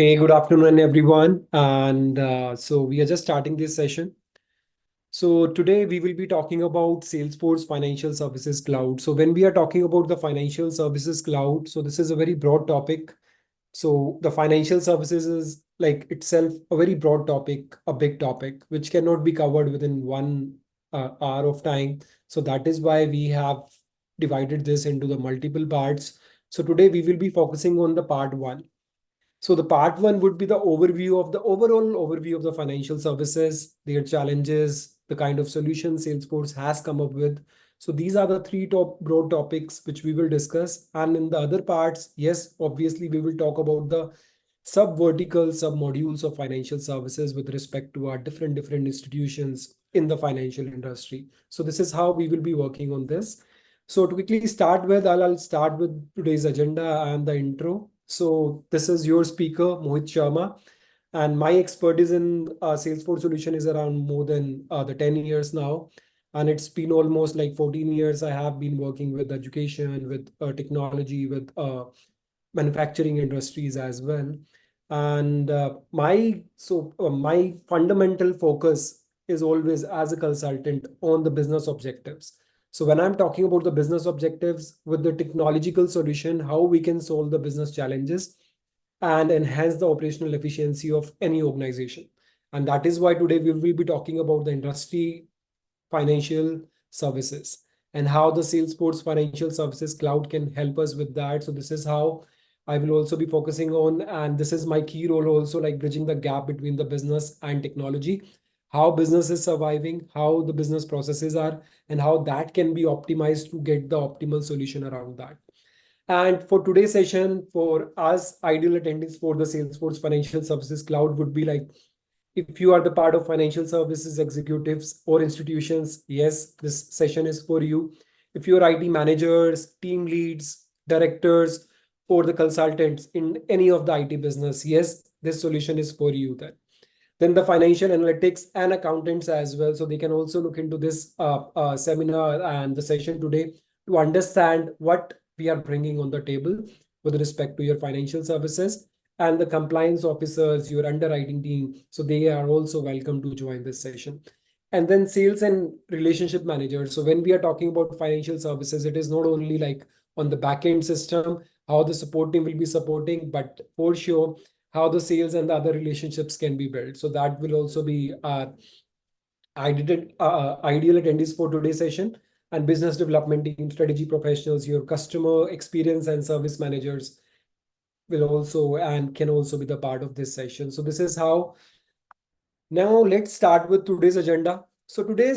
Hey, good afternoon, everyone. And we are just starting this session. So today we will be talking about Salesforce Financial Services Cloud. So when we are talking about the Financial Services Cloud, so this is a very broad topic. So the financial services is like itself a very broad topic, a big topic, which cannot be covered within 1 hour of time. So that is why we have divided this into the multiple parts. So today we will be focusing on the part one. So the part one would be the overall overview of the financial services, their challenges, the kind of solutions Salesforce has come up with. So these are the three top broad topics which we will discuss. And in the other parts, yes, obviously we will talk about the sub-vertical, sub-modules of financial services with respect to our different institutions in the financial industry. So this is how we will be working on this. So to quickly start with, I'll start with today's agenda and the intro. So this is your speaker, Mohit Sharma, and my expertise in Salesforce solution is around more than the 10 years now. And it's been almost like 14 years I have been working with education, with technology, with manufacturing industries as well. And my fundamental focus is always as a consultant on the business objectives. So when I'm talking about the business objectives with the technological solution, how we can solve the business challenges and enhance the operational efficiency of any organization. And that is why today we will be talking about the industry financial services and how the Salesforce Financial Services Cloud can help us with that. So this is how I will also be focusing on, and this is my key role also, like bridging the gap between the business and technology, how business is surviving, how the business processes are, and how that can be optimized to get the optimal solution around that. And for today's session, for us, ideal attendees for the Salesforce Financial Services Cloud would be like, if you are the part of financial services executives or institutions, yes, this session is for you. If you're IT managers, team leads, directors, or the consultants in any of the IT business, yes, this solution is for you then. Then the financial analytics and accountants as well. So they can also look into this seminar and the session today to understand what we are bringing on the table with respect to your financial services, and the compliance officers, your underwriting team. So they are also welcome to join this session. And then sales and relationship managers. So when we are talking about financial services, it is not only like on the backend system, how the support team will be supporting, but for sure, how the sales and the other relationships can be built. So that will also be ideal attendees for today's session. And business development team, strategy professionals, your customer experience and service managers will also and can also be the part of this session. So this is how. Now let's start with today's agenda. So today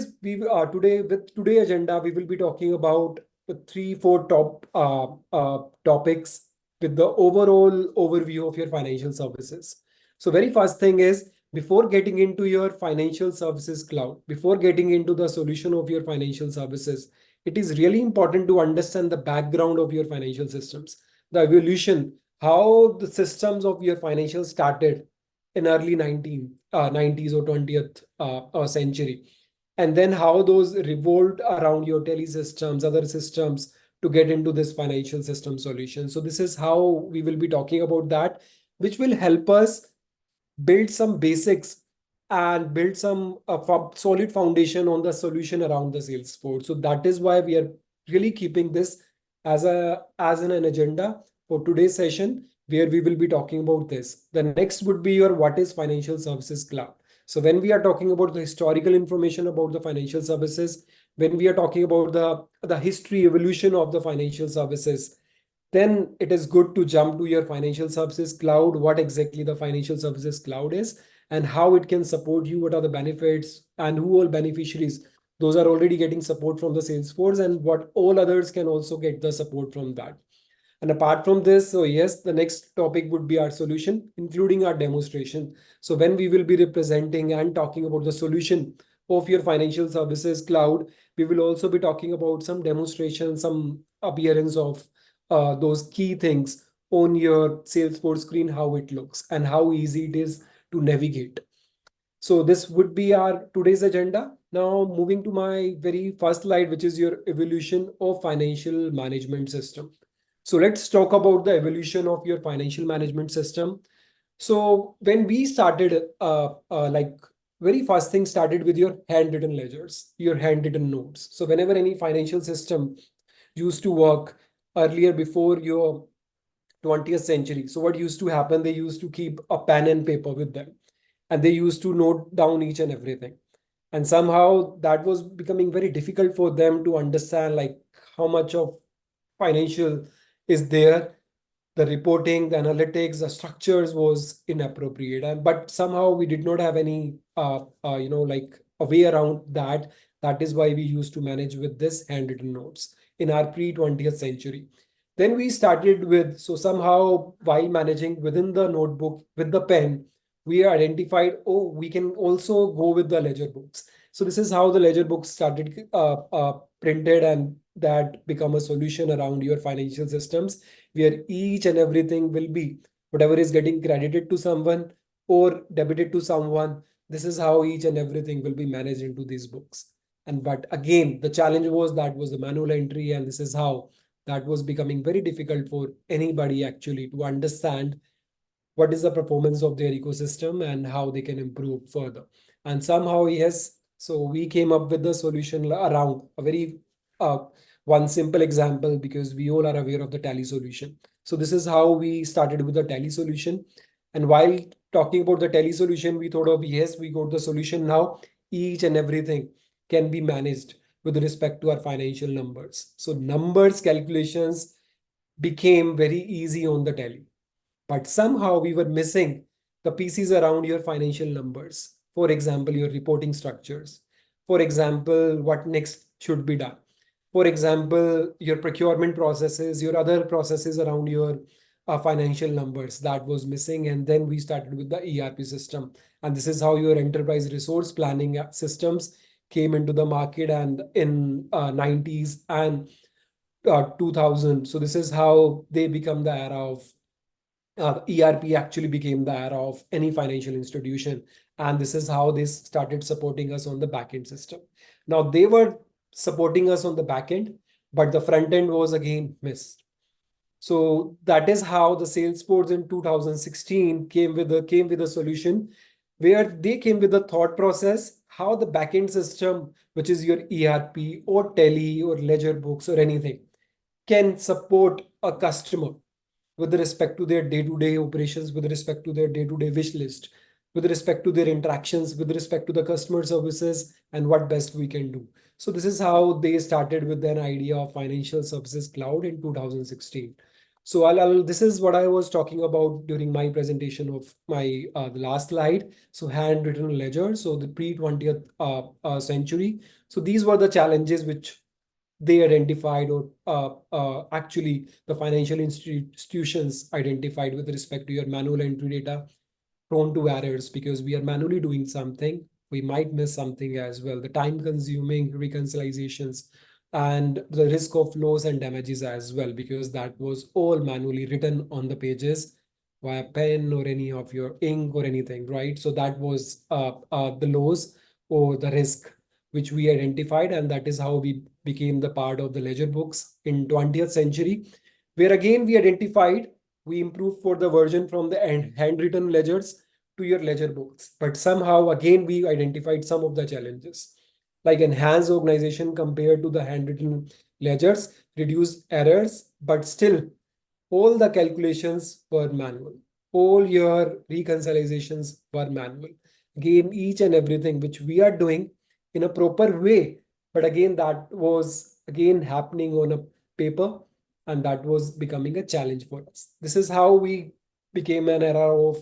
agenda we will be talking about the 3-4 top topics with the overall overview of your financial services. So very first thing is, before getting into your financial services cloud, before getting into the solution of your financial services, it is really important to understand the background of your financial systems, the evolution, how the systems of your financial started in early 90s or 20th century, and then how those revolved around your tele systems, other systems, to get into this financial system solution. So this is how we will be talking about that, which will help us build some basics and build some solid foundation on the solution around the Salesforce. So that is why we are really keeping this as an agenda for today's session, where we will be talking about this. The next would be your what is financial services cloud. So when we are talking about the historical information about the financial services, when we are talking about the history evolution of the financial services, then it is good to jump to your financial services cloud, what exactly the financial services cloud is and how it can support you, what are the benefits and who all beneficiaries. Those are already getting support from the Salesforce, and what all others can also get the support from that. And apart from this, so yes, the next topic would be our solution, including our demonstration. So when we will be representing and talking about the solution of your financial services cloud, we will also be talking about some demonstration, some appearance of those key things on your Salesforce screen, how it looks and how easy it is to navigate. So this would be our today's agenda. Now moving to my very first slide, which is your evolution of financial management system. So let's talk about the evolution of your financial management system. So when we started, like very first thing started with your handwritten ledgers, your handwritten notes. So whenever any financial system used to work earlier before your 20th century, so what used to happen, they used to keep a pen and paper with them, and they used to note down each and everything. And somehow that was becoming very difficult for them to understand, like how much of financial is there, the reporting, the analytics, the structures was inappropriate. And but somehow we did not have any like a way around that. That is why we used to manage with this handwritten notes in our pre-20th century. Then we started with, so somehow while managing within the notebook with the pen, we identified, oh, we can also go with the ledger books. So this is how the ledger books started printed, and that become a solution around your financial systems, where each and everything will be whatever is getting credited to someone or debited to someone. This is how each and everything will be managed into these books. And but again, the challenge was that was the manual entry, and this is how that was becoming very difficult for anybody actually to understand what is the performance of their ecosystem and how they can improve further. And somehow, yes, so we came up with the solution around a very uh, one simple example, because we all are aware of the tally solution. So this is how we started with the tally solution. And while talking about the tally solution, we thought of, yes, we got the solution now. Each and everything can be managed with respect to our financial numbers. So numbers calculations became very easy on the tally, but somehow we were missing the pieces around your financial numbers. For example, your reporting structures. For example, what next should be done. For example, your procurement processes, your other processes around your financial numbers, that was missing. And then we started with the ERP system. And this is how your enterprise resource planning systems came into the market, and in 90s and 2000. So this is how they become the era of ERP actually became the era of any financial institution. And this is how they started supporting us on the backend system. Now they were supporting us on the backend, but the front end was again missed. So that is how the Salesforce in 2016 came with a solution, where they came with a thought process how the backend system, which is your ERP or Tele or ledger books or anything, can support a customer with respect to their day-to-day operations, with respect to their day-to-day wish list, with respect to their interactions, with respect to the customer services, and what best we can do. So this is how they started with an idea of financial services cloud in 2016. So this is what I was talking about during my presentation of my the last slide. So handwritten ledger. So the pre-20th century. So these were the challenges which they identified, or actually the financial institutions identified with respect to your manual entry data, prone to errors because we are manually doing something. We might miss something as well. The time consuming reconciliations and the risk of loss and damages as well, because that was all manually written on the pages via pen or any of your ink or anything, right? So that was the loss or the risk which we identified, and that is how we became the part of the ledger books in 20th century, where again we identified, we improved for the version from the handwritten ledgers to your ledger books. But somehow again we identified some of the challenges, like enhanced organization compared to the handwritten ledgers, reduced errors, but still all the calculations were manual. All your reconciliations were manual. Again, each and everything which we are doing in a proper way. But again, that was again happening on a paper, and that was becoming a challenge for us. This is how we became an era of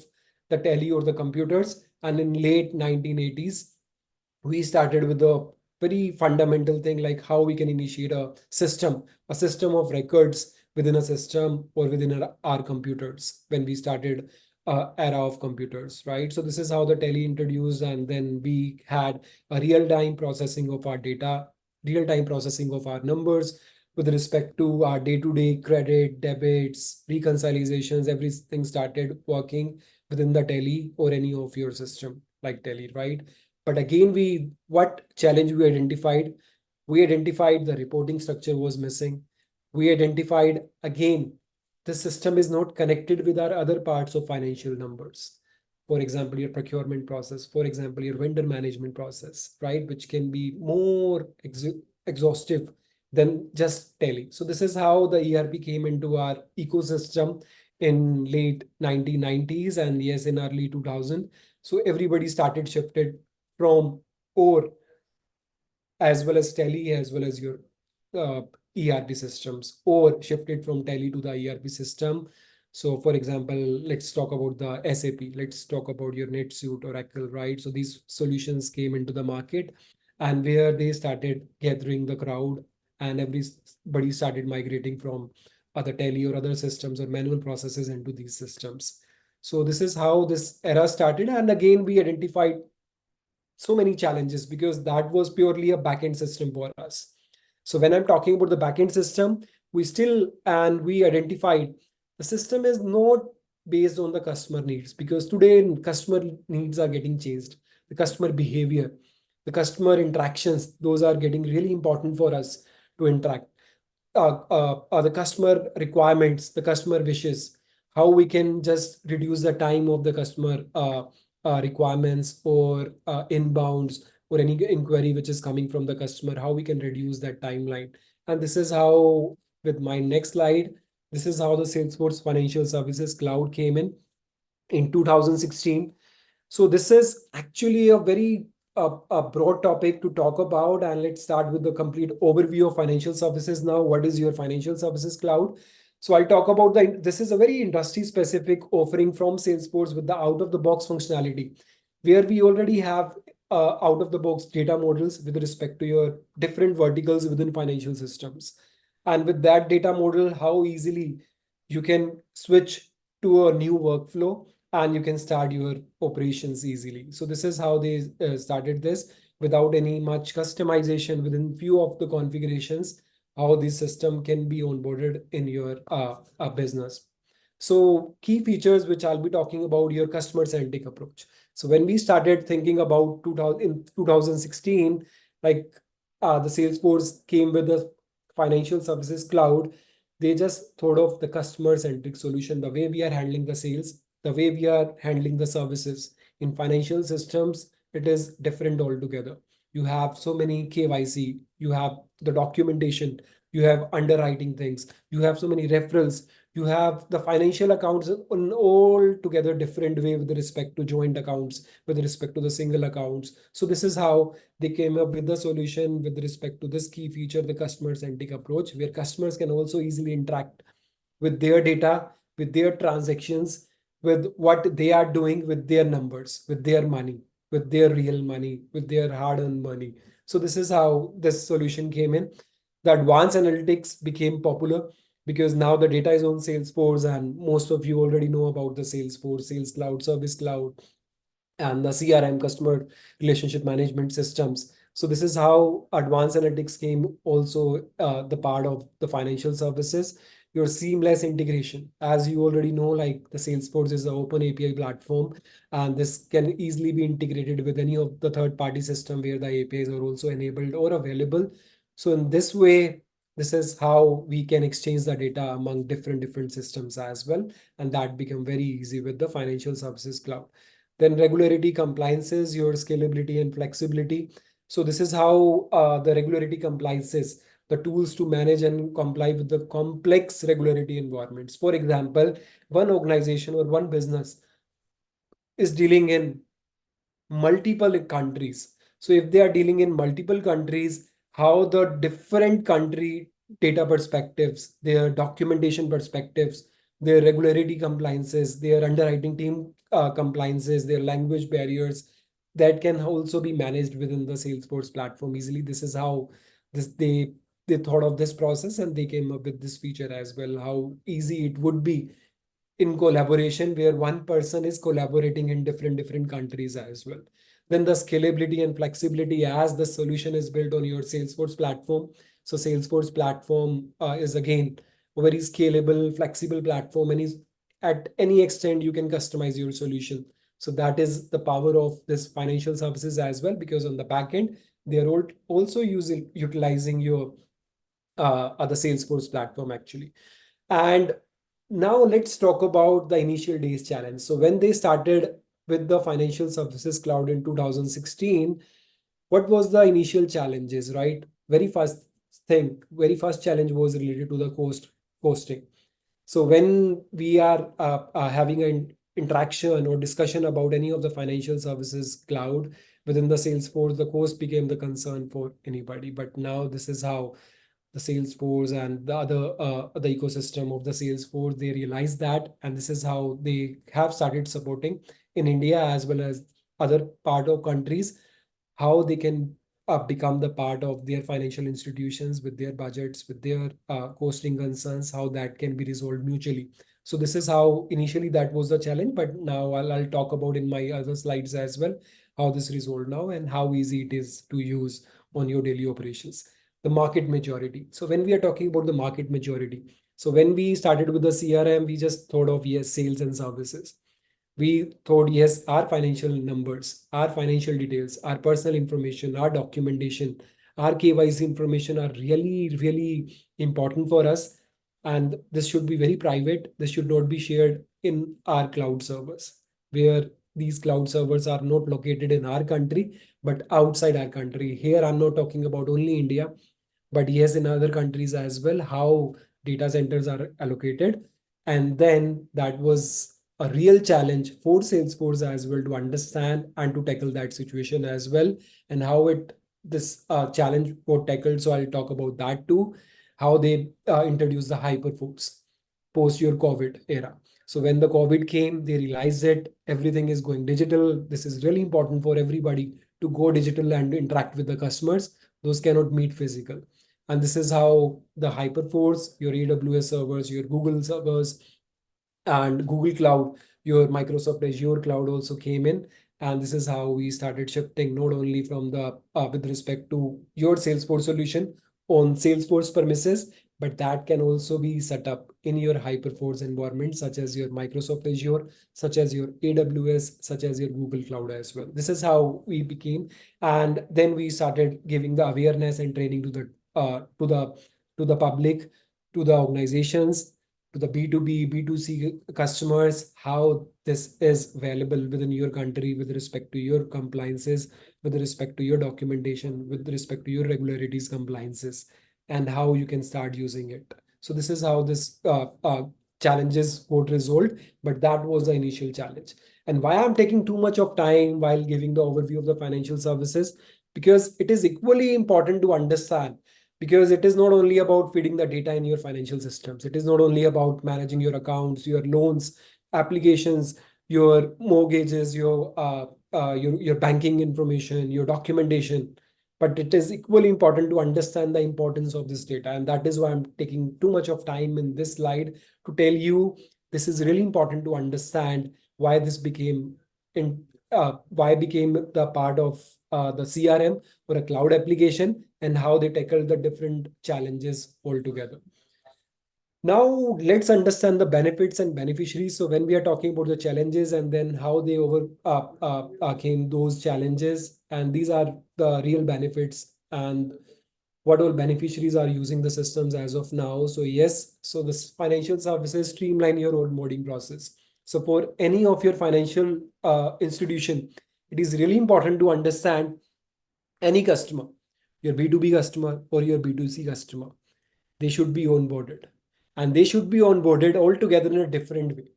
the tele or the computers. And in late 1980s, we started with a very fundamental thing, like how we can initiate a system of records within a system or within our computers when we started era of computers, right? So this is how the tele introduced, and then we had a real-time processing of our data, real-time processing of our numbers with respect to our day-to-day credit, debits, reconciliations, everything started working within the tele or any of your system like tele, right? But again, what challenge we identified? We identified the reporting structure was missing. We identified again the system is not connected with our other parts of financial numbers. For example, your procurement process, for example, your vendor management process, right? Which can be more exhaustive than just tally. So this is how the ERP came into our ecosystem in late 1990s and yes, in early 2000. So everybody started shifted from core as well as tally as well as your uh, ERP systems or shifted from tally to the ERP system. So for example, let's talk about the SAP, let's talk about your NetSuite, Oracle, right? So these solutions came into the market and where they started gathering the crowd and everybody started migrating from other tally or other systems or manual processes into these systems. So this is how this era started. And again, we identified so many challenges because that was purely a backend system for us. So when I'm talking about the backend system, we identified the system is not based on the customer needs because today customer needs are getting changed. The customer behavior, the customer interactions, those are getting really important for us to interact. The customer requirements, the customer wishes, how we can just reduce the time of the customer requirements or inbounds or any inquiry which is coming from the customer, how we can reduce that timeline. And this is how, with my next slide, this is how the Salesforce Financial Services Cloud came in 2016. So this is actually a very a broad topic to talk about, and let's start with the complete overview of financial services now. What is your financial services cloud? So I'll talk about this is a very industry specific offering from Salesforce with the out of the box functionality, where we already have out of the box data models with respect to your different verticals within financial systems. And with that data model, how easily you can switch to a new workflow and you can start your operations easily. So this is how they started this without any much customization within few of the configurations, how this system can be onboarded in your business. So key features which I'll be talking about, your customer centric approach. So when we started thinking about 2000 in 2016, like the Salesforce came with the financial services cloud, they just thought of the customer centric solution, the way we are handling the sales, the way we are handling the services. In financial systems, it is different altogether. You have so many KYC, you have the documentation, you have underwriting things, you have so many referrals, you have the financial accounts in all together different way with respect to joint accounts, with respect to the single accounts. So this is how they came up with the solution with respect to this key feature, the customer centric approach, where customers can also easily interact with their data, with their transactions, with what they are doing with their numbers, with their money, with their real money, with their hard earned money. So this is how this solution came in. The advanced analytics became popular because now the data is on Salesforce, and most of you already know about the Salesforce, Sales Cloud, Service Cloud, and the CRM, customer relationship management systems. So this is how advanced analytics came also the part of the financial services. Your seamless integration, as you already know, like the Salesforce is an open API platform, and this can easily be integrated with any of the third-party system where the APIs are also enabled or available. So in this way, this is how we can exchange the data among different systems as well, and that become very easy with the financial services cloud. Then regularity compliances, your scalability and flexibility. So this is how the regularity compliances, the tools to manage and comply with the complex regularity environments. For example, one organization or one business is dealing in multiple countries. So if they are dealing in multiple countries, how the different country data perspectives, their documentation perspectives, their regularity compliances, their underwriting team compliances, their language barriers, that can also be managed within the Salesforce platform easily. This is how this they thought of this process and they came up with this feature as well. How easy it would be in collaboration where one person is collaborating in different countries as well. Then the scalability and flexibility as the solution is built on your Salesforce platform. So Salesforce platform is again a very scalable, flexible platform, and is at any extent you can customize your solution. So that is the power of this financial services as well, because on the back end they are also using utilizing your other Salesforce platform actually. And Now let's talk about the initial days challenge. So when they started with the financial services cloud in 2016, what was the initial challenges, right? Very first challenge was related to the costing. So when we are having an interaction or discussion about any of the financial services cloud within the Salesforce, the cost became the concern for anybody. But now this is how the Salesforce and the other the ecosystem of the Salesforce, they realize that, and this is how they have started supporting in India as well as other part of countries, how they can become the part of their financial institutions with their budgets, with their costing concerns, how that can be resolved mutually. So this is how initially that was the challenge, but now I'll talk about in my other slides as well how this resolved now and how easy it is to use on your daily operations. The market majority. So when we are talking about the market majority, so when we started with the CRM, we just thought of, yes, sales and services. We thought, yes, our financial numbers, our financial details, our personal information, our documentation, our KYC information are really, really important for us. And this should be very private. This should not be shared in our cloud servers, where these cloud servers are not located in our country, but outside our country. Here, I'm not talking about only India, but yes, in other countries as well, how data centers are allocated. And then that was a real challenge for Salesforce as well to understand and to tackle that situation as well, and how it this challenge got tackled. So I'll talk about that too, how they introduced the hyperforce post your COVID era. So when the COVID came, they realized that everything is going digital. This is really important for everybody to go digital and interact with the customers. Those cannot meet physical. And this is how the Hyperforce, your AWS servers, your Google servers, and Google Cloud, your Microsoft Azure cloud also came in. And this is how we started shifting not only from the with respect to your Salesforce solution on Salesforce premises, but that can also be set up in your Hyperforce environment, such as your Microsoft Azure, such as your AWS, such as your Google Cloud as well. This is how we became, and then we started giving the awareness and training to the to the public, to the organizations, to the B2B, B2C customers, how this is available within your country with respect to your compliances, with respect to your documentation, with respect to your regularities compliances, and how you can start using it. So this is how this challenges got resolved, but that was the initial challenge. And why I'm taking too much of time while giving the overview of the financial services, because it is equally important to understand, because it is not only about feeding the data in your financial systems. It is not only about managing your accounts, your loans, applications, your mortgages, your banking information, your documentation, but it is equally important to understand the importance of this data. And that is why I'm taking too much of time in this slide to tell you this is really important to understand why this became in why became the part of the CRM or a cloud application, and how they tackle the different challenges altogether. Now let's understand the benefits and beneficiaries. So when we are talking about the challenges and then how they overcame those challenges, and these are the real benefits and what all beneficiaries are using the systems as of now. So yes, so this financial services streamline your onboarding process. So for any of your financial institution, it is really important to understand any customer, your B2B customer or your B2C customer, they should be onboarded, and they should be onboarded altogether in a different way.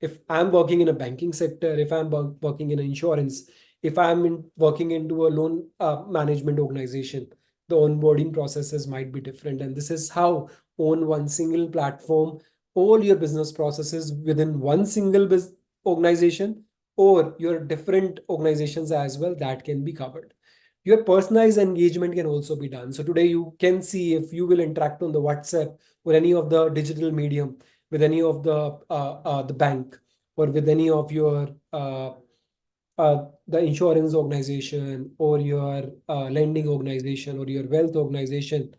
If I'm working in a banking sector, if I'm working in insurance, if working into a loan management organization, the onboarding processes might be different. And this is how on one single platform, all your business processes within one single organization or your different organizations as well, that can be covered. Your personalized engagement can also be done. So today you can see if you will interact on the WhatsApp or any of the digital medium with any of the bank or with any of your the insurance organization or your lending organization or your wealth organization,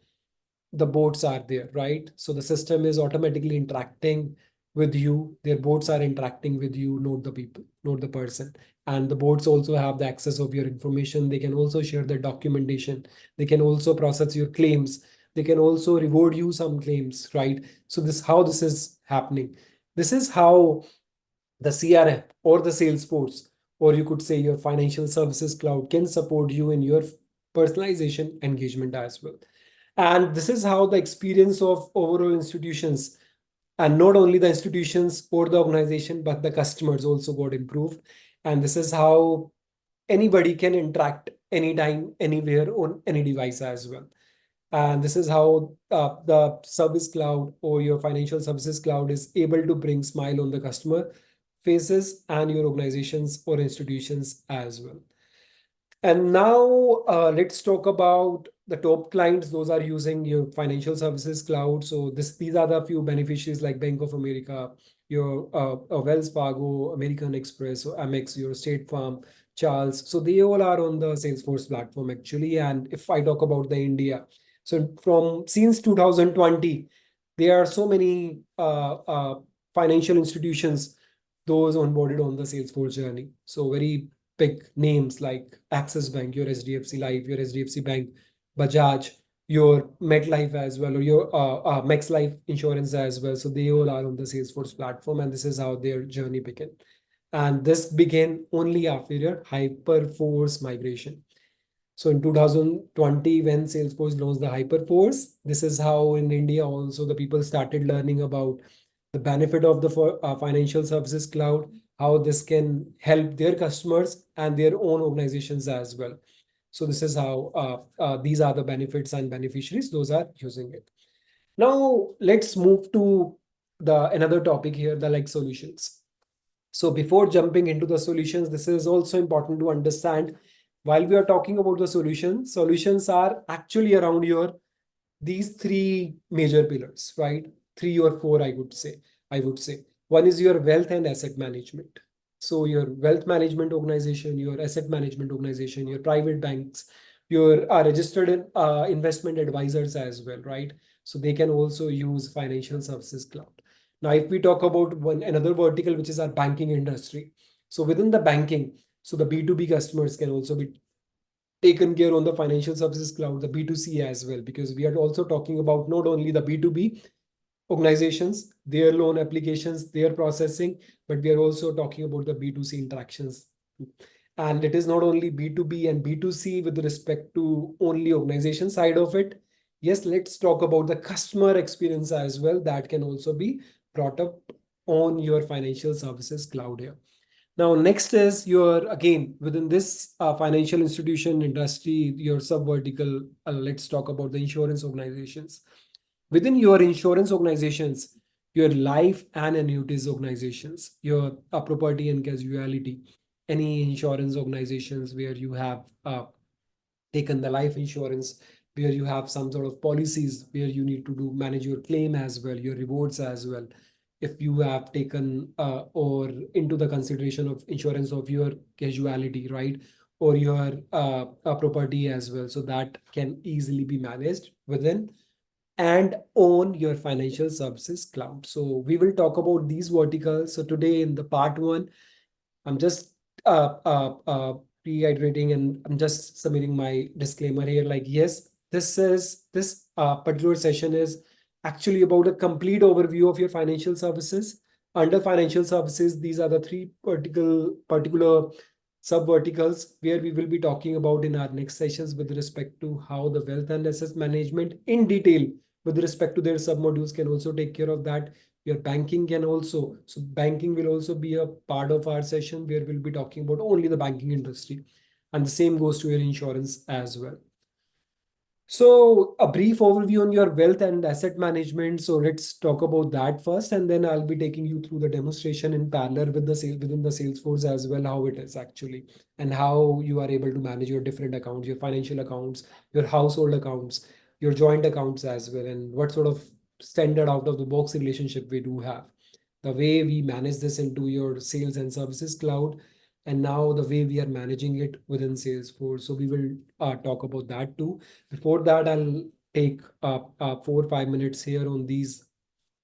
the bots are there, right? So the system is automatically interacting with you. Their bots are interacting with you, not the people, not the person. And the bots also have the access of your information. They can also share their documentation. They can also process your claims. They can also reward you some claims, right? So this how this is happening. This is how the CRM or the Salesforce, or you could say your financial services cloud, can support you in your personalization engagement as well. And this is how the experience of overall institutions, and not only the institutions or the organization, but the customers also got improved. And this is how anybody can interact anytime, anywhere, on any device as well. And this is how the service cloud or your financial services cloud is able to bring smile on the customer faces and your organizations or institutions as well. And now let's talk about the top clients. Those are using your financial services cloud. So these are the few beneficiaries like Bank of America, your Wells Fargo, American Express, or Amex, your State Farm, Charles. So they all are on the Salesforce platform actually. And if I talk about the India, so from since 2020, there are so many financial institutions those onboarded on the Salesforce journey. So very big names like Axis Bank, your SDFC Life, your SDFC Bank, Bajaj, your MetLife as well, or your Max Life Insurance as well. So they all are on the Salesforce platform, and this is how their journey began. And this began only after your Hyperforce migration. So in 2020, when Salesforce launched the Hyperforce, this is how in India also the people started learning about the benefit of the financial services cloud, how this can help their customers and their own organizations as well. So this is how these are the benefits and beneficiaries. Those are using it. Now let's move to the another topic here, the like solutions. So before jumping into the solutions, this is also important to understand while we are talking about the solutions are actually around your these three major pillars, right? Three or four, I would say. One is your wealth and asset management. So your wealth management organization, your asset management organization, your private banks, your registered investment advisors as well, right? So they can also use financial services cloud. Now, if we talk about one another vertical, which is our banking industry. So within the banking, so the B2B customers can also be taken care on the financial services cloud, the B2C as well, because we are also talking about not only the B2B organizations, their loan applications, their processing, but we are also talking about the B2C interactions. And it is not only B2B and B2C with respect to only organization side of it. Yes, let's talk about the customer experience as well. That can also be brought up on your financial services cloud here. Now, next is your, again, within this financial institution industry, your sub vertical. Let's talk about the insurance organizations. Within your insurance organizations, your life and annuities organizations, your property and casualty, any insurance organizations where you have taken the life insurance, where you have some sort of policies where you need to do manage your claim as well, your rewards as well. If you have taken or into the consideration of insurance of your casualty, right, or your property as well, so that can easily be managed within and own your financial services cloud. So we will talk about these verticals. So today in the part one, I'm just reiterating and I'm just submitting my disclaimer here. Like, yes, this particular session is actually about a complete overview of your financial services. Under financial services, these are the three particular sub verticals where we will be talking about in our next sessions with respect to how the wealth and asset management in detail with respect to their sub modules can also take care of that. Your banking can also, so banking will also be a part of our session where we'll be talking about only the banking industry, and the same goes to your insurance as well. So a brief overview on your wealth and asset management. So let's talk about that first, and then I'll be taking you through the demonstration in parallel with the within the Salesforce as well, how it is actually, and how you are able to manage your different accounts, your financial accounts, your household accounts, your joint accounts as well, and what sort of standard out of the box relationship we do have. The way we manage this into your sales and services cloud, and now the way we are managing it within Salesforce. So we will talk about that too. Before that, I'll take 4 or 5 minutes here on these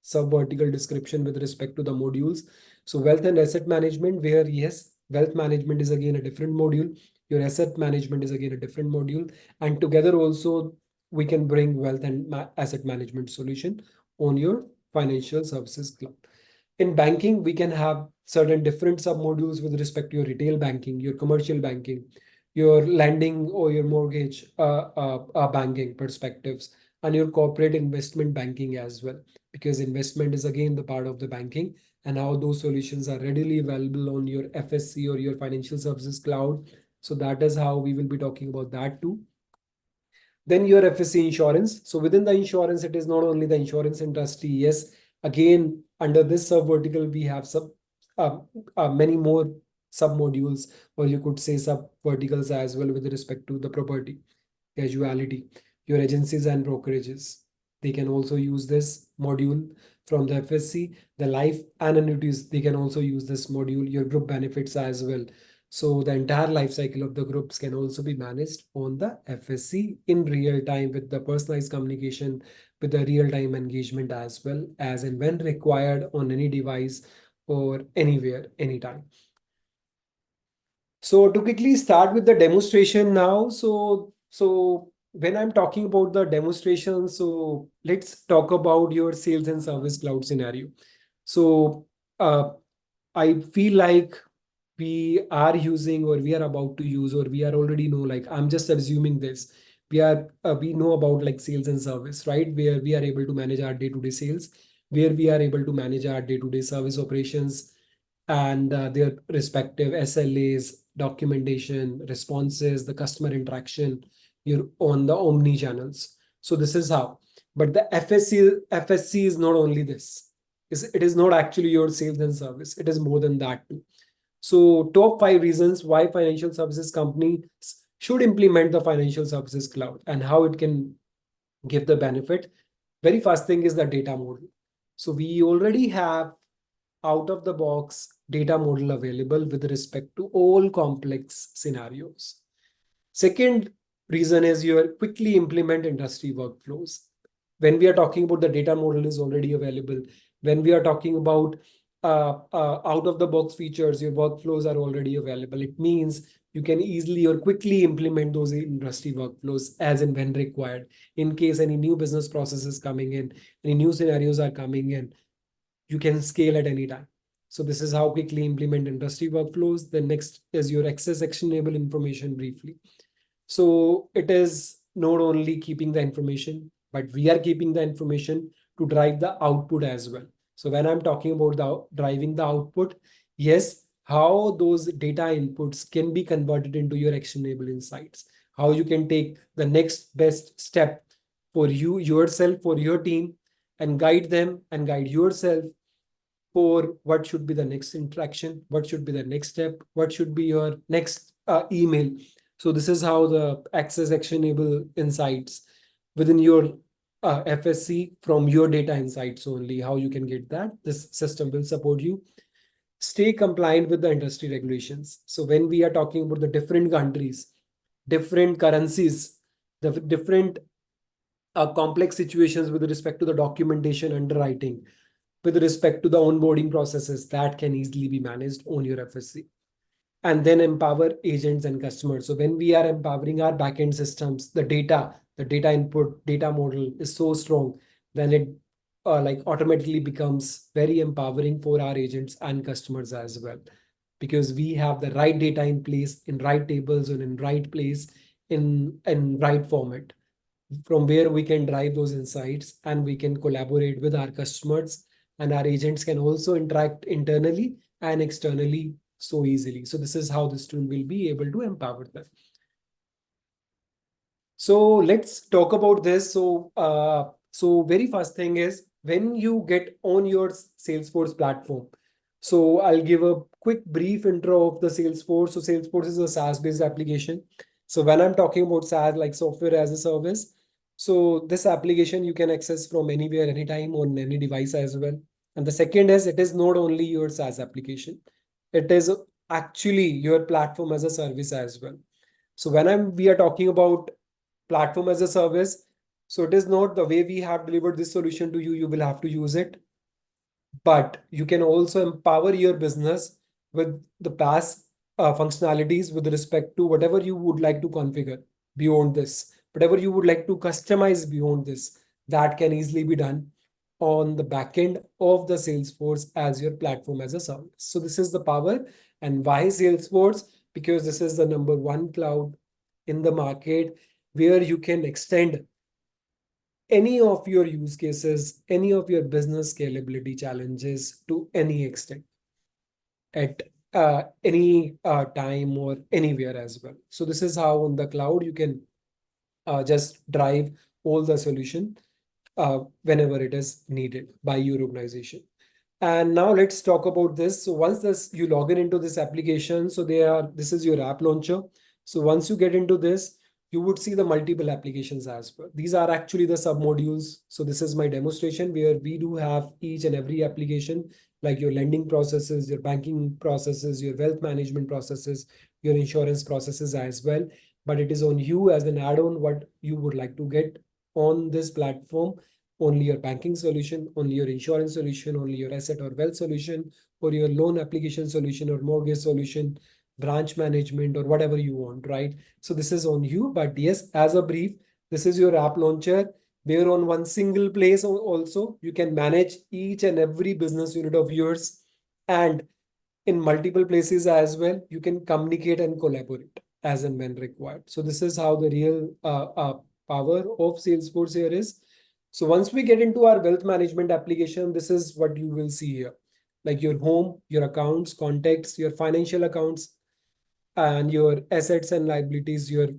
sub-vertical description with respect to the modules. So wealth and asset management, where yes, wealth management is again a different module. Your asset management is again a different module. And together also, we can bring wealth and asset management solution on your financial services cloud. In banking, we can have certain different submodules with respect to your retail banking, your commercial banking, your lending or your mortgage banking perspectives, and your corporate investment banking as well. Because investment is again the part of the banking, and how those solutions are readily available on your FSC or your financial services cloud. So that is how we will be talking about that too. Then your FSC insurance. So within the insurance, it is not only the insurance industry. Yes, again, under this sub vertical, we have uh, many more sub modules, or you could say sub verticals as well with respect to the property, casualty, your agencies and brokerages. They can also use this module from the FSC. The life and annuities, they can also use this module, your group benefits as well. So the entire life cycle of the groups can also be managed on the FSC in real time with the personalized communication, with the real time engagement as well as and when required on any device or anywhere, anytime. So to quickly start with the demonstration now. So when I'm talking about the demonstration, so let's talk about your sales and service cloud scenario. So uh, I feel like we are using or we are about to use or we are already know, like I'm just assuming this. We know about like sales and service, right? Where we are able to manage our day-to-day sales, where we are able to manage our day-to-day service operations and their respective SLAs, documentation, responses, the customer interaction, you're on the omni channels. So this is how. But the FSC is not only this. It is not actually your sales and service. It is more than that too. So top 5 reasons why financial services companies should implement the financial services cloud and how it can give the benefit. Very first thing is the data model. So we already have out of the box data model available with respect to all complex scenarios. Second reason is you quickly implement industry workflows. When we are talking about the data model is already available, when we are talking about out of the box features, your workflows are already available. It means you can easily or quickly implement those industry workflows as and when required. In case any new business processes coming in, any new scenarios are coming in, you can scale at any time. So this is how quickly implement industry workflows. The next is your access actionable information briefly. So it is not only keeping the information, but we are keeping the information to drive the output as well. So when I'm talking about the driving the output, yes, how those data inputs can be converted into your actionable insights, how you can take the next best step for you, yourself, for your team, and guide them and guide yourself for what should be the next interaction, what should be the next step, what should be your next email. So this is how the access actionable insights within your FSC from your data insights only, how you can get that. This system will support you. Stay compliant with the industry regulations. So when we are talking about the different countries, different currencies, the different complex situations with respect to the documentation underwriting, with respect to the onboarding processes that can easily be managed on your FSC. And then empower agents and customers. So when we are empowering our backend systems, the data input, data model is so strong, then it like automatically becomes very empowering for our agents and customers as well. Because we have the right data in place, in right tables and in right place, in right format from where we can drive those insights and we can collaborate with our customers, and our agents can also interact internally and externally so easily. So this is how this tool will be able to empower them. So let's talk about this. So very first thing is when you get on your Salesforce platform. So I'll give a quick brief intro of the Salesforce. So Salesforce is a SaaS-based application. So when I'm talking about SaaS, like software as a service, so this application you can access from anywhere, anytime on any device as well. And the second is it is not only your SaaS application, it is actually your platform as a service as well. So when we are talking about platform as a service, so it is not the way we have delivered this solution to you, you will have to use it, but you can also empower your business with the past functionalities with respect to whatever you would like to configure beyond this, whatever you would like to customize beyond this, that can easily be done. on the backend of the Salesforce as your platform as a service. So this is the power. And why Salesforce? Because this is the number one cloud in the market where you can extend any of your use cases, any of your business scalability challenges to any extent at any time or anywhere as well. So this is how on the cloud you can just drive all the solution whenever it is needed by your organization. And now let's talk about this. So once this you log in into this application, so this is your app launcher. So once you get into this, you would see the multiple applications as well. These are actually the submodules. So this is my demonstration where we do have each and every application, like your lending processes, your banking processes, your wealth management processes, your insurance processes as well. But it is on you as an add-on what you would like to get on this platform. Only your banking solution, only your insurance solution, only your asset or wealth solution, or your loan application solution or mortgage solution, branch management, or whatever you want, right? So this is on you. But yes, as a brief, this is your app launcher where on one single place also you can manage each and every business unit of yours, and in multiple places as well you can communicate and collaborate as and when required. So this is how the real power of Salesforce here is. So once we get into our wealth management application, this is what you will see here, like your home, your accounts, contacts, your financial accounts, and your assets and liabilities, your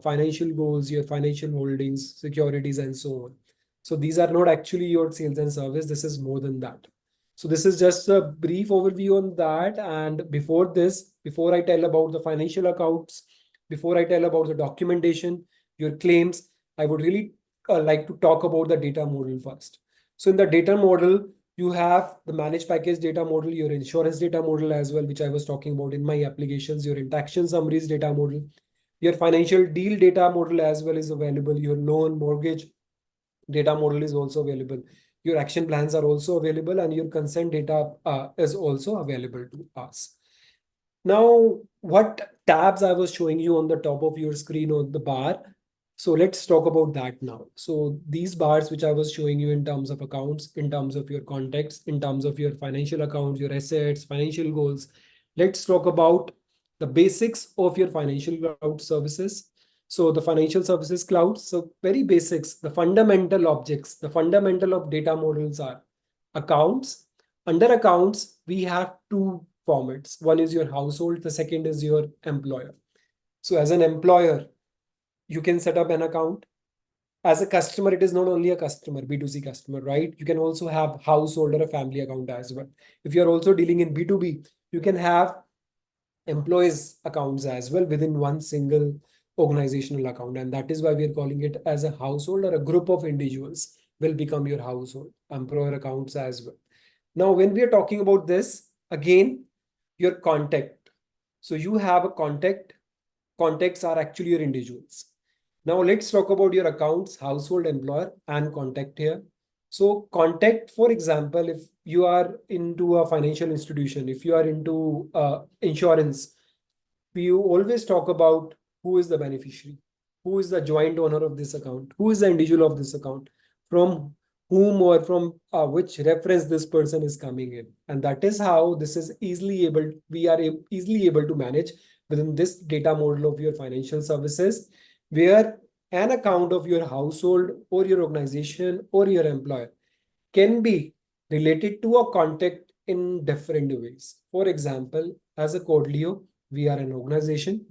financial goals, your financial holdings, securities, and so on. So these are not actually your sales and service. This is more than that. So this is just a brief overview on that. And before this, before I tell about the financial accounts, before I tell about the documentation, your claims, I would really like to talk about the data model first. So in the data model, you have the managed package data model, your insurance data model as well, which I was talking about in my applications, your interaction summaries data model, your financial deal data model as well is available, your loan mortgage data model is also available, your action plans are also available, and your consent data is also available to us. Now, what tabs I was showing you on the top of your screen on the bar. So let's talk about that now. So these bars which I was showing you in terms of accounts, in terms of your contacts, in terms of your financial accounts, your assets, financial goals. Let's talk about the basics of your financial cloud services. So the financial services cloud. So very basics, the fundamental objects, the fundamental of data models are accounts. Under accounts, we have two formats. One is your household, the second is your employer. So as an employer, you can set up an account. As a customer, it is not only a customer, B2C customer, right? You can also have household or a family account as well. If you're also dealing in B2B, you can have employees accounts as well within one single organizational account. And that is why we're calling it as a household, or a group of individuals will become your household employer accounts as well. Now, when we are talking about this, again, your contact. So you have a contact. Contacts are actually your individuals. Now let's talk about your accounts, household, employer, and contact here. So contact, for example, if you are into a financial institution, if you are into insurance, we always talk about who is the beneficiary, who is the joint owner of this account, who is the individual of this account, from whom or from which reference this person is coming in. And that is how this is we are easily able to manage within this data model of your financial services, where an account of your household or your organization or your employer can be related to a contact in different ways. For example, as a Codleo, we are an organization.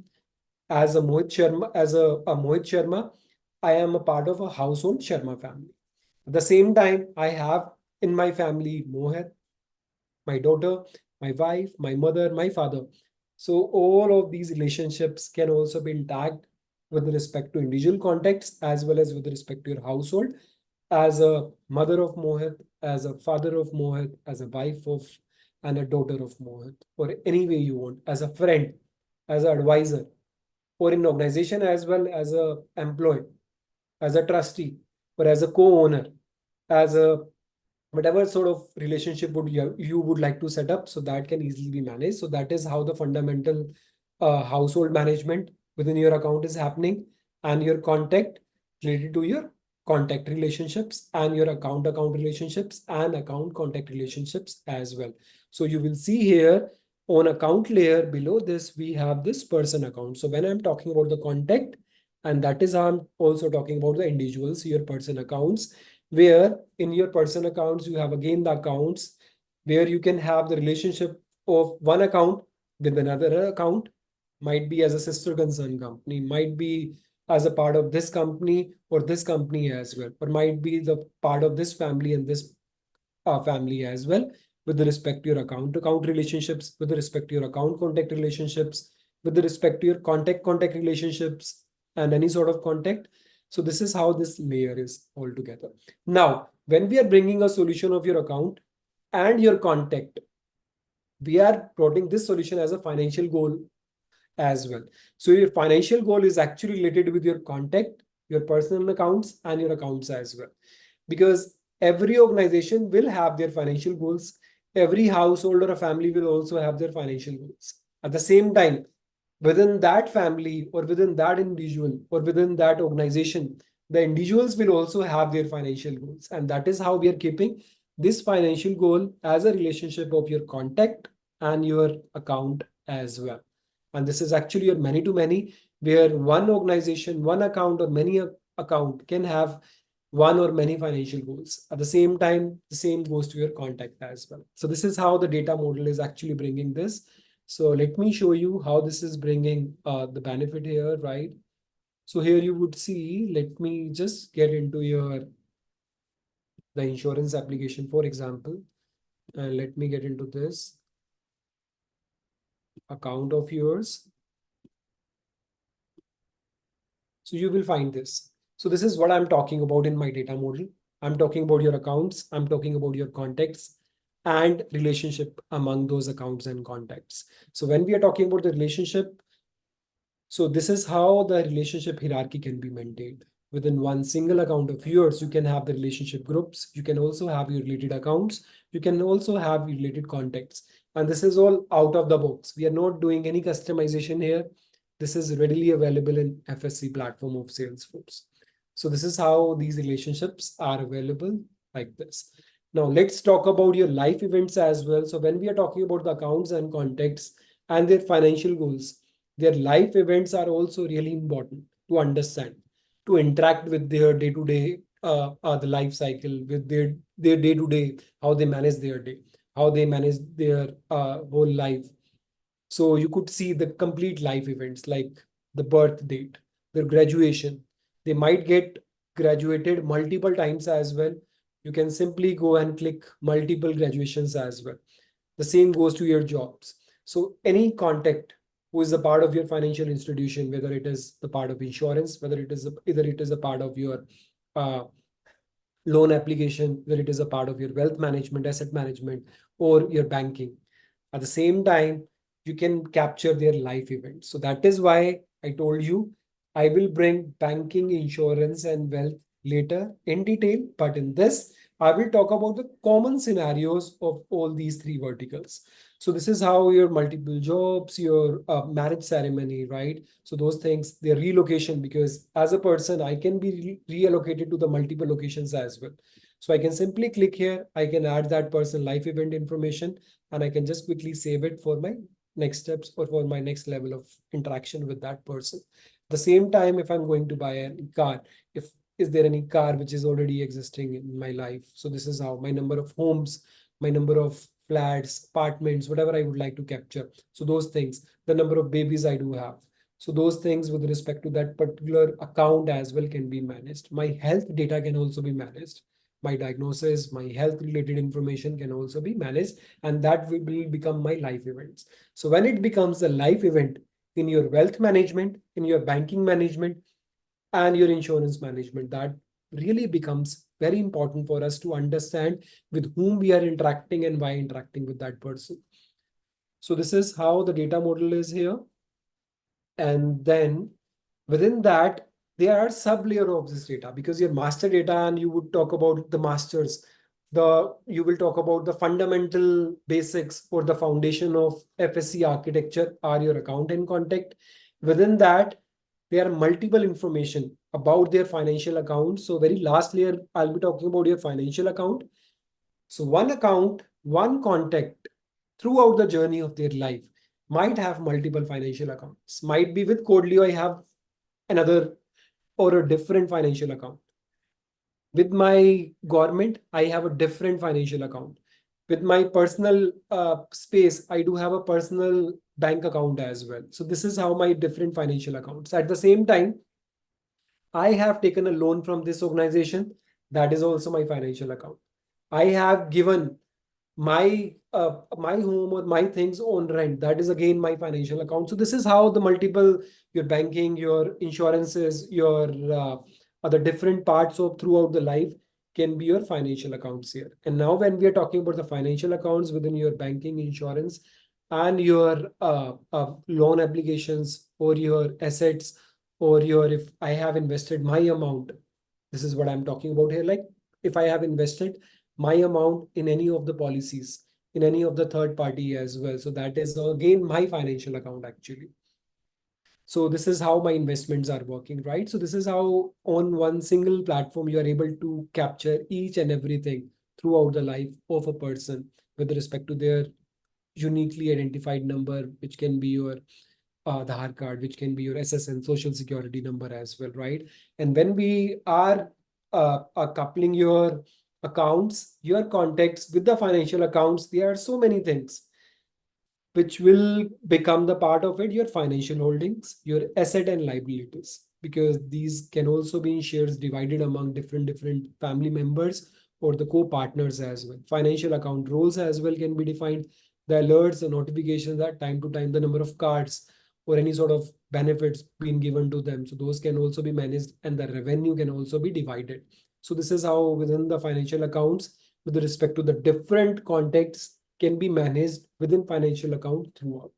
As a Mohit Sharma, a Mohit Sharma, I am a part of a household Sharma family. At the same time, I have in my family Mohit, my daughter, my wife, my mother, my father. So all of these relationships can also be intact with respect to individual contacts as well as with respect to your household. As a mother of Mohit, as a father of Mohit, as a wife of and a daughter of Mohit, or any way you want, as a friend, as an advisor, or in organization as well as a employee, as a trustee, or as a co-owner, as a whatever sort of relationship you would like to set up, so that can easily be managed. So that is how the fundamental household management within your account is happening, and your contact related to your contact relationships and your account relationships and account contact relationships as well. So you will see here on account layer below this, we have this person account. So when I'm talking about the contact, and that is how I'm also talking about the individuals, your person accounts, where in your person accounts, you have again the accounts where you can have the relationship of one account with another account, might be as a sister concern company, might be as a part of this company or this company as well, or might be the part of this family and this family as well, with the respect to your account account relationships, with the respect to your account contact relationships, with the respect to your contact relationships, and any sort of contact. So this is how this layer is altogether. Now, when we are bringing a solution of your account and your contact, we are plotting this solution as a financial goal as well. So your financial goal is actually related with your contact, your personal accounts, and your accounts as well. Because every organization will have their financial goals. Every household or a family will also have their financial goals. At the same time, within that family or within that individual or within that organization, the individuals will also have their financial goals. And that is how we are keeping this financial goal as a relationship of your contact and your account as well. And this is actually your many to many, where one organization, one account, or many account can have one or many financial goals. At the same time, the same goes to your contact as well. So this is how the data model is actually bringing this. So let me show you how this is bringing the benefit here, right? So here you would see, let me just get into the insurance application, for example, and let me get into this account of yours. So you will find this. So this is what I'm talking about in my data model. I'm talking about your accounts. I'm talking about your contacts and relationship among those accounts and contacts. So when we are talking about the relationship, so this is how the relationship hierarchy can be maintained. Within one single account of yours, you can have the relationship groups. You can also have your related accounts. You can also have related contacts. And this is all out of the box. We are not doing any customization here. This is readily available in FSC platform of Salesforce. So this is how these relationships are available like this. Now let's talk about your life events as well. So when we are talking about the accounts and contacts and their financial goals, their life events are also really important to understand, to interact with their day-to-day the life cycle, with their day-to-day, how they manage their day, how they manage their whole life. So you could see the complete life events like the birth date, their graduation. They might get graduated multiple times as well. You can simply go and click multiple graduations as well. The same goes to your jobs. So any contact who is a part of your financial institution, whether it is the part of insurance, whether it is either it is a part of your uh, loan application, whether it is a part of your wealth management, asset management, or your banking. At the same time, you can capture their life events. So that is why I told you I will bring banking, insurance, and wealth later in detail. But in this, I will talk about the common scenarios of all these three verticals. So this is how your multiple jobs, your marriage ceremony, right? So those things, their relocation, because as a person, I can be reallocated to the multiple locations as well. So I can simply click here. I can add that person life event information, and I can just quickly save it for my next steps or for my next level of interaction with that person. The same time, if I'm going to buy a car, if is there any car which is already existing in my life? So this is how my number of homes, my number of flats, apartments, whatever I would like to capture. So those things, the number of babies I do have. So those things with respect to that particular account as well can be managed. My health data can also be managed. My diagnosis, my health related information can also be managed, and that will become my life events. So when it becomes a life event in your wealth management, in your banking management, and your insurance management, that really becomes very important for us to understand with whom we are interacting and why interacting with that person. So this is how the data model is here. And then within that, there are sub layer of this data, because your master data, and you would talk about the masters, you will talk about the fundamental basics or the foundation of FSC architecture are your account and contact. Within that, there are multiple information about their financial account. So very last layer, I'll be talking about your financial account. So one account, one contact throughout the journey of their life might have multiple financial accounts. Might be with Codleo, I have another or a different financial account. With my government, I have a different financial account. With my personal space, I do have a personal bank account as well. So this is how my different financial accounts. At the same time, I have taken a loan from this organization. That is also my financial account. I have given my home or my things on rent. That is again my financial account. So this is how the multiple, your banking, your insurances, your other different parts of throughout the life can be your financial accounts here. And now when we are talking about the financial accounts within your banking, insurance, and your loan obligations or your assets, or your, if I have invested my amount, this is what I'm talking about here. Like if I have invested my amount in any of the policies, in any of the third party as well. So that is again my financial account actually. So this is how my investments are working, right? So this is how on one single platform you are able to capture each and everything throughout the life of a person with respect to their uniquely identified number, which can be your Aadhaar card, which can be your SSN, social security number as well, right? And when we are coupling your accounts, your contacts with the financial accounts, there are so many things which will become the part of it, your financial holdings, your asset and liabilities, because these can also be in shares divided among different family members or the co-partners as well. Financial account roles as well can be defined, the alerts, the notifications at time to time, the number of cards or any sort of benefits being given to them. So those can also be managed and the revenue can also be divided. So this is how within the financial accounts, with respect to the different contexts, can be managed within financial account throughout.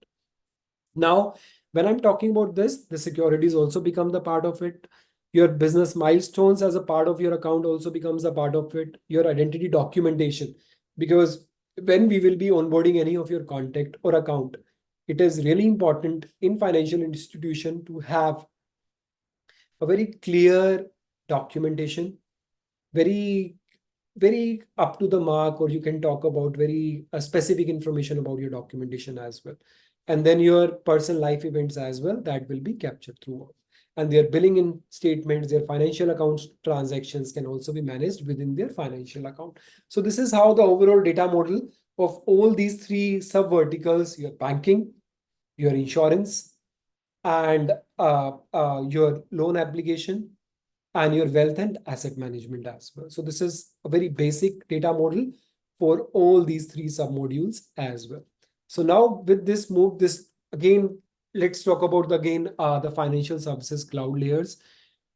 Now, when I'm talking about this, the securities also become the part of it. Your business milestones as a part of your account also becomes a part of it. Your identity documentation, because when we will be onboarding any of your contact or account, it is really important in financial institution to have a very clear documentation, very very up to the mark, or you can talk about very specific information about your documentation as well. And then your personal life events as well, that will be captured throughout. And their billing in statements, their financial accounts transactions can also be managed within their financial account. So this is how the overall data model of all these three sub verticals, your banking, your insurance, and your loan application, and your wealth and asset management as well. So this is a very basic data model for all these three submodules as well. So now with this move, this again, let's talk about the financial services cloud layers.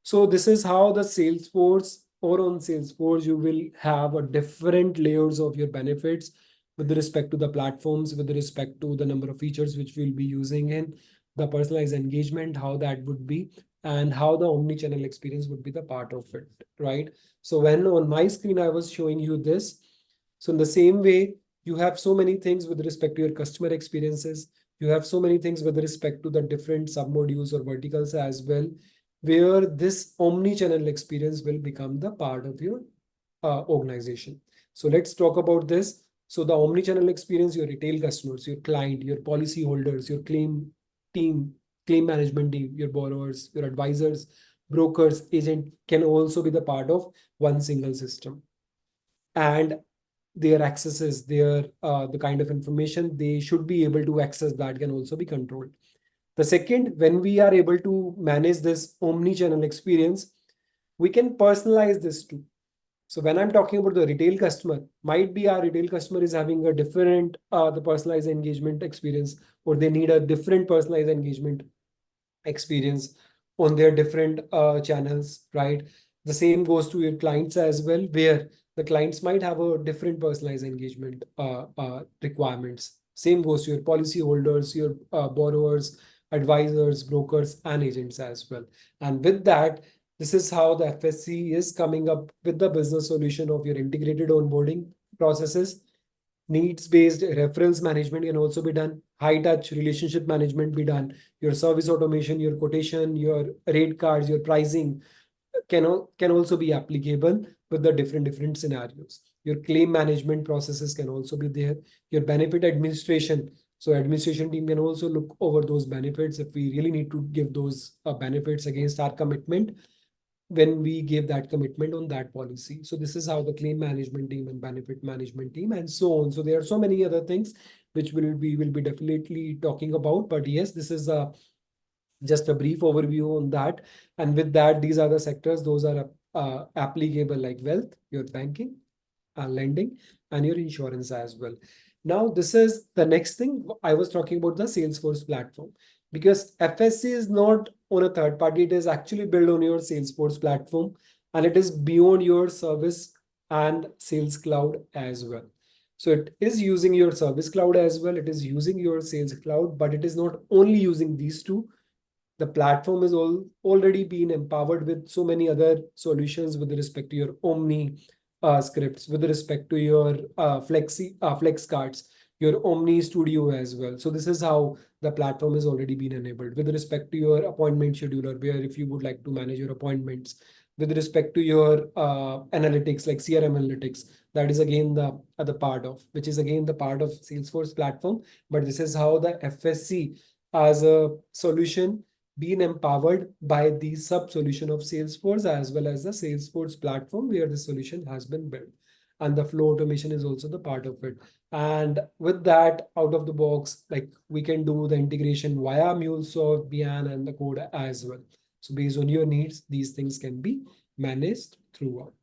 So this is how the Salesforce, or on Salesforce, you will have a different layers of your benefits with respect to the platforms, with respect to the number of features which we'll be using in the personalized engagement, how that would be, and how the omni-channel experience would be the part of it, right? So when on my screen, I was showing you this. So in the same way, you have so many things with respect to your customer experiences. You have so many things with respect to the different submodules or verticals as well, where this omni-channel experience will become the part of your organization. So let's talk about this. So the omni-channel experience, your retail customers, your client, your policy holders, your team, claim management team, your borrowers, your advisors, brokers, agent can also be the part of one single system. And their accesses, their the kind of information they should be able to access, that can also be controlled. The second, when we are able to manage this omni-channel experience, we can personalize this too. So when I'm talking about the retail customer, might be our retail customer is having a different the personalized engagement experience, or they need a different personalized engagement experience on their different channels, right? The same goes to your clients as well, where the clients might have a different personalized engagement requirements. Same goes to your policy holders, your borrowers, advisors, brokers, and agents as well. And with that, this is how the FSC is coming up with the business solution of your integrated onboarding processes. Needs-based referrals management can also be done. high touch relationship management be done. Your service automation, your quotation, your rate cards, your pricing can also be applicable with the different scenarios. Your claim management processes can also be there. Your benefit administration. So administration team can also look over those benefits if we really need to give those benefits against our commitment when we give that commitment on that policy. So this is how the claim management team and benefit management team and so on. So there are so many other things which we will be definitely talking about. But yes, this is a just a brief overview on that. And with that, these are the sectors, those are applicable like wealth, your banking, lending, and your insurance as well. Now, this is the next thing I was talking about, the Salesforce platform, because FSC is not on a third party, it is actually built on your Salesforce platform, and it is beyond your service and sales cloud as well. So it is using your service cloud as well, it is using your sales cloud, but it is not only using these two. The platform is already been empowered with so many other solutions with respect to your Omni scripts, with respect to your Flex cards, your Omni Studio as well. So this is how the platform has already been enabled with respect to your appointment scheduler, where if you would like to manage your appointments, with respect to your analytics like CRM analytics, that is again the other part of, which is again the part of Salesforce platform. But this is how the FSC as a solution being empowered by the sub solution of Salesforce as well as the Salesforce platform where the solution has been built. And the flow automation is also the part of it. And with that, out of the box, like we can do the integration via MuleSoft, Bian, and the code as well. So based on your needs, these things can be managed throughout.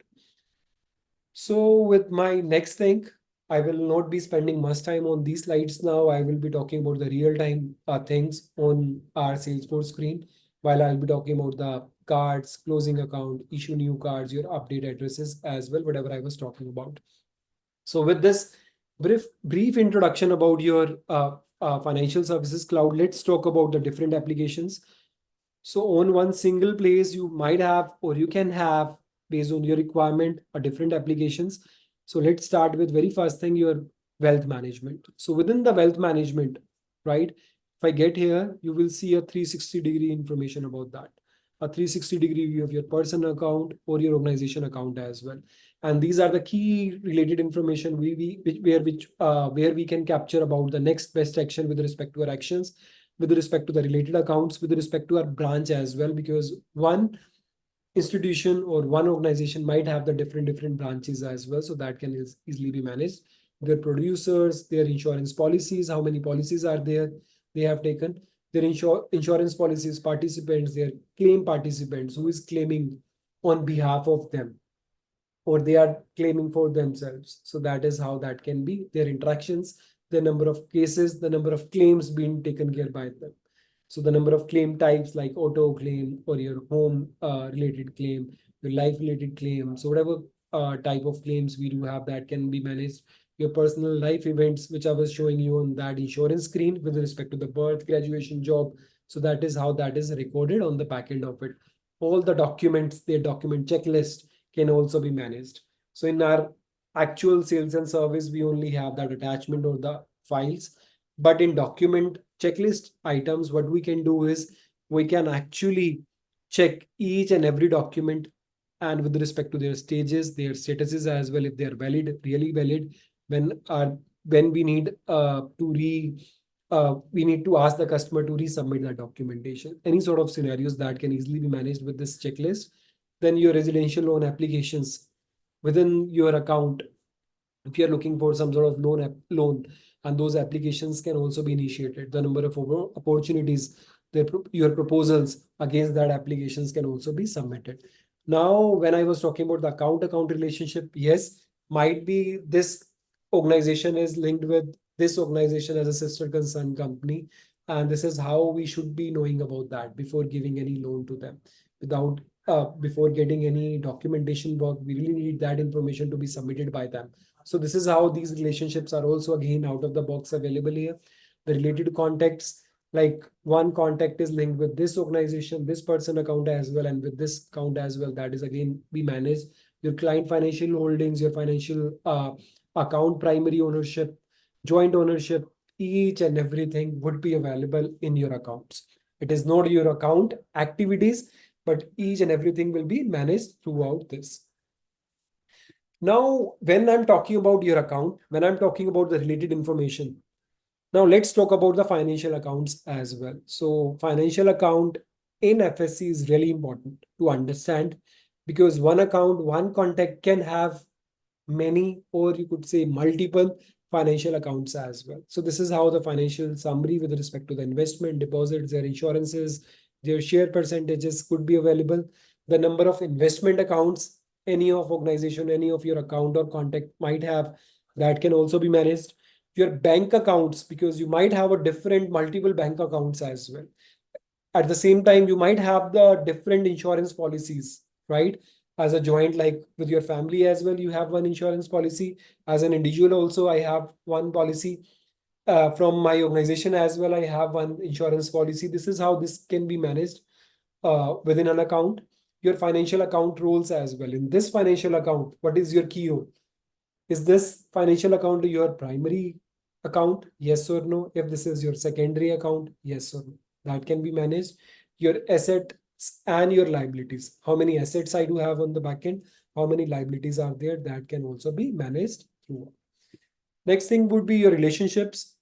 So with my next thing, I will not be spending much time on these slides now. I will be talking about the real-time things on our Salesforce screen, while I'll be talking about the cards, closing account, issue new cards, your update addresses as well, whatever I was talking about. So with this brief introduction about your financial services cloud, let's talk about the different applications. So on one single place, you might have, or you can have, based on your requirement, a different applications. So let's start with very first thing, your wealth management. So within the wealth management, right? If I get here, you will see a 360-degree information about that. A 360-degree view of your personal account or your organization account as well. And these are the key related information where we can capture about the next best action with respect to our actions, with respect to the related accounts, with respect to our branch as well, because one institution or one organization might have the different branches as well. So that can easily be managed. Their producers, their insurance policies, how many policies are there they have taken, their insurance policies, participants, their claim participants, who is claiming on behalf of them, or they are claiming for themselves. So that is how that can be, their interactions, the number of cases, the number of claims being taken care by them. So the number of claim types like auto claim or your home related claim, your life related claim. So whatever type of claims we do have, that can be managed. Your personal life events, which I was showing you on that insurance screen with respect to the birth, graduation, job. So that is how that is recorded on the back end of it. All the documents, their document checklist can also be managed. So in our actual sales and service, we only have that attachment or the files. But in document checklist items, what we can do is we can actually check each and every document, and with respect to their stages, their statuses as well, if they are valid, really valid, when when we need to ask the customer to resubmit the documentation. Any sort of scenarios that can easily be managed with this checklist. Then your residential loan applications within your account, if you're looking for some sort of loan, and those applications can also be initiated. The number of opportunities, your proposals against that applications can also be submitted. Now, when I was talking about the account relationship, yes, might be this organization is linked with this organization as a sister concern company, and this is how we should be knowing about that before giving any loan to them. Without before getting any documentation work, we really need that information to be submitted by them. So this is how these relationships are also again out of the box available here. The related contacts, like one contact is linked with this organization, this person account as well, and with this account as well, that is again be managed. Your client financial holdings, your financial account primary ownership, joint ownership, each and everything would be available in your accounts. It is not your account activities, but each and everything will be managed throughout this. Now, when I'm talking about your account, when I'm talking about the related information, now let's talk about the financial accounts as well. So financial account in FSC is really important to understand, because one account, one contact can have many, or you could say multiple financial accounts as well. So this is how the financial summary with respect to the investment, deposits, their insurances, their share percentages could be available. The number of investment accounts any of organization, any of your account or contact might have, that can also be managed. Your bank accounts, because you might have a different multiple bank accounts as well. At the same time, you might have the different insurance policies, right? As a joint, like with your family as well, you have one insurance policy. As an individual also, I have one policy. From my organization as well, I have one insurance policy. This is how this can be managed within an account. Your financial account roles as well. In this financial account, what is your key role? Is this financial account your primary account? Yes or no? If this is your secondary account, yes or no? That can be managed. Your assets and your liabilities. How many assets I do have on the back end? How many liabilities are there? That can also be managed through. Next thing would be your relationships.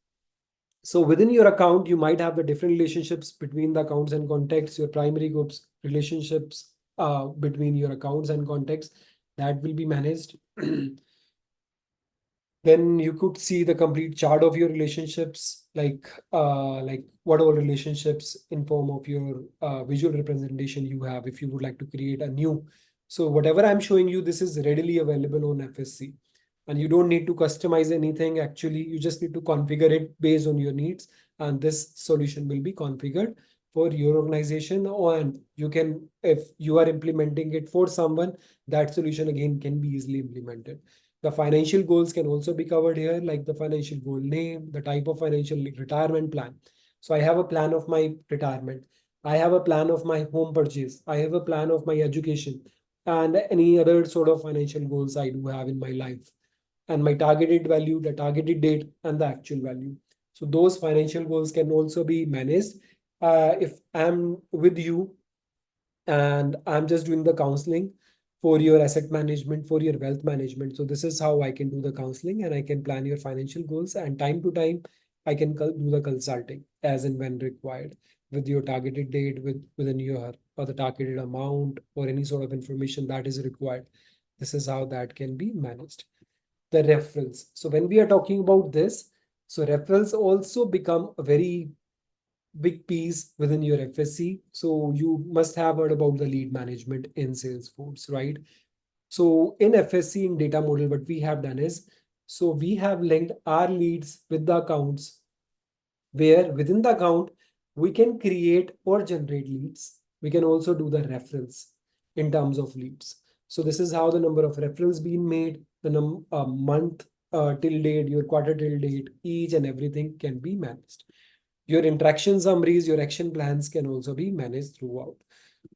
So within your account, you might have the different relationships between the accounts and contacts, your primary groups, relationships between your accounts and contacts, that will be managed. Then you could see the complete chart of your relationships, like what all relationships in form of your visual representation you have if you would like to create a new. So whatever I'm showing you, this is readily available on FSC, and you don't need to customize anything. Actually, you just need to configure it based on your needs, and this solution will be configured for your organization. And you can, if you are implementing it for someone, that solution again can be easily implemented. The financial goals can also be covered here, like the financial goal name, the type of financial retirement plan. So I have a plan of my retirement. I have a plan of my home purchase. I have a plan of my education and any other sort of financial goals I do have in my life. And my targeted value, the targeted date, and the actual value. So those financial goals can also be managed. If I'm with you and I'm just doing the counseling for your asset management, for your wealth management. So this is how I can do the counseling, and I can plan your financial goals, and time to time I can do the consulting as and when required with your targeted date, within your or the targeted amount or any sort of information that is required. This is how that can be managed. The referrals. So when we are talking about this, so referrals also become a very big piece within your FSC. So you must have heard about the lead management in Salesforce, right? So in FSC, in data model, what we have done is, so we have linked our leads with the accounts, where within the account, we can create or generate leads. We can also do the referrals in terms of leads. So this is how the number of referrals being made, the month till date, your quarter till date, each and everything can be managed. Your interaction summaries, your action plans can also be managed throughout.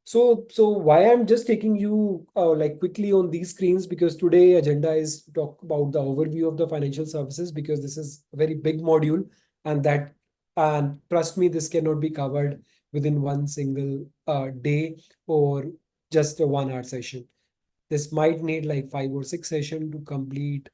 So why I'm just taking you like quickly on these screens, because today agenda is to talk about the overview of the financial services, because this is a very big module, and that, and trust me, this cannot be covered within one single day or just a 1 hour session. This might need like 5 or 6 sessions to complete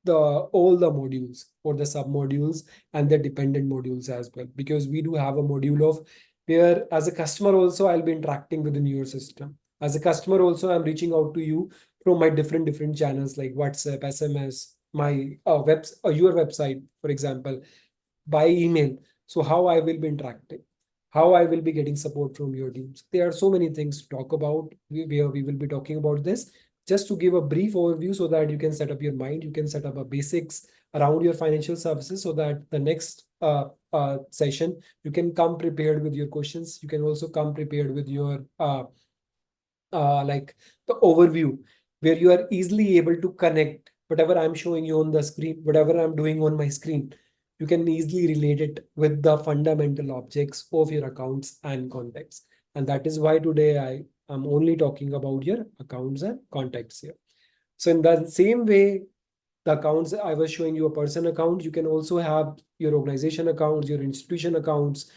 the all the modules or the sub modules and the dependent modules as well, because we do have a module of where as a customer also I'll be interacting within your system. As a customer also, I'm reaching out to you from my different channels like WhatsApp, SMS, my your website, for example, by email. So how I will be interacting, how I will be getting support from your teams. There are so many things to talk about. We will be talking about this. Just to give a brief overview so that you can set up your mind, you can set up a basics around your financial services, so that the next session, you can come prepared with your questions. You can also come prepared with your like the overview, where you are easily able to connect whatever I'm showing you on the screen, whatever I'm doing on my screen. You can easily relate it with the fundamental objects of your accounts and contacts. And that is why today I am only talking about your accounts and contacts here. So in the same way, the accounts I was showing you a person account. You can also have your organization accounts, your institution accounts,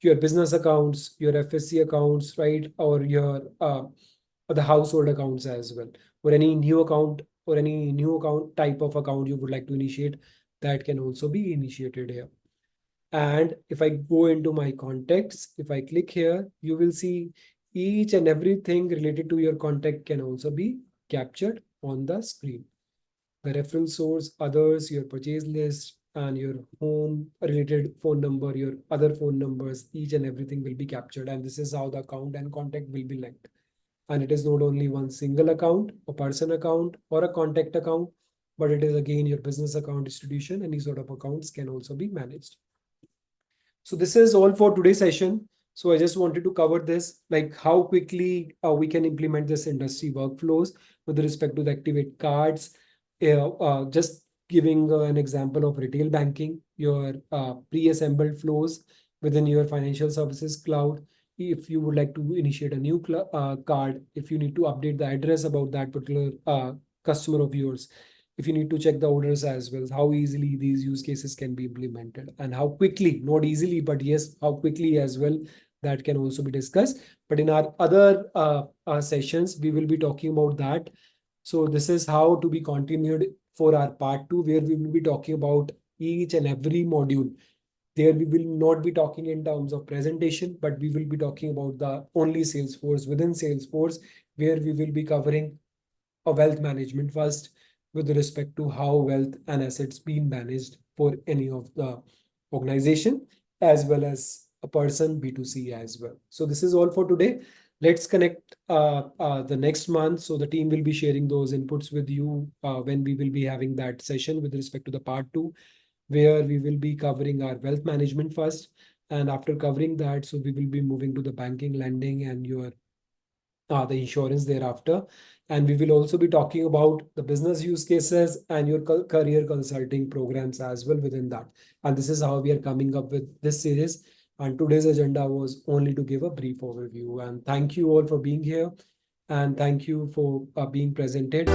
your business accounts, your FSC accounts, right? Or your the household accounts as well, or any new account or any new account type of account you would like to initiate, that can also be initiated here. And if I go into my contacts, if I click here, you will see each and everything related to your contact can also be captured on the screen. The reference source, others, your purchase list, and your home related phone number, your other phone numbers, each and everything will be captured. And this is how the account and contact will be linked. And it is not only one single account, a person account, or a contact account, but it is again your business account, institution, any sort of accounts can also be managed. So this is all for today's session. So I just wanted to cover this, like how quickly we can implement this industry workflows with respect to the activate cards. Just giving an example of retail banking, your pre-assembled flows within your financial services cloud. If you would like to initiate a new card, if you need to update the address about that particular customer of yours, if you need to check the orders as well, how easily these use cases can be implemented and how quickly, not easily, but yes, how quickly as well, that can also be discussed. But in our other sessions, we will be talking about that. So this is how to be continued for our part 2, where we will be talking about each and every module. There we will not be talking in terms of presentation, but we will be talking about the only Salesforce within Salesforce, where we will be covering a wealth management first with respect to how wealth and assets being managed for any of the organization, as well as a person B2C as well. So this is all for today. Let's connect the next month. So the team will be sharing those inputs with you when we will be having that session with respect to the part 2, where we will be covering our wealth management first. And after covering that, so we will be moving to the banking, lending, and your the insurance thereafter. And we will also be talking about the business use cases and your career consulting programs as well within that. And this is how we are coming up with this series. And today's agenda was only to give a brief overview. And thank you all for being here. And thank you for being presented.